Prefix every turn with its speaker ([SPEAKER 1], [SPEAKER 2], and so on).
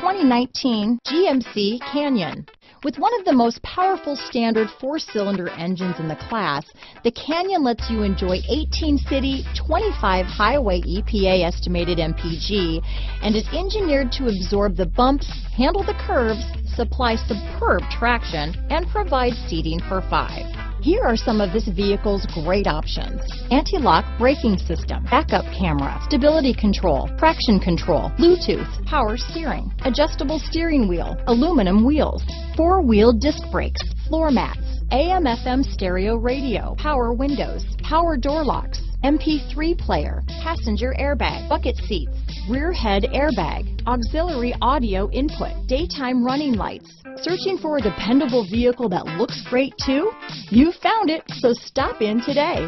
[SPEAKER 1] 2019 GMC Canyon. With one of the most powerful standard 4-cylinder engines in the class, the Canyon lets you enjoy 18 city, 25 highway EPA estimated MPG, and is engineered to absorb the bumps, handle the curves, supply superb traction, and provide seating for 5. Here are some of this vehicle's great options: anti-lock braking system, backup camera, stability control, traction control, Bluetooth, power steering, adjustable steering wheel, aluminum wheels, 4-wheel disc brakes, floor mats, AM/FM stereo radio, power windows, power door locks, MP3 player, passenger airbag, bucket seats, rear head airbag, auxiliary audio input, daytime running lights. Searching for a dependable vehicle that looks great too? You found it, so stop in today.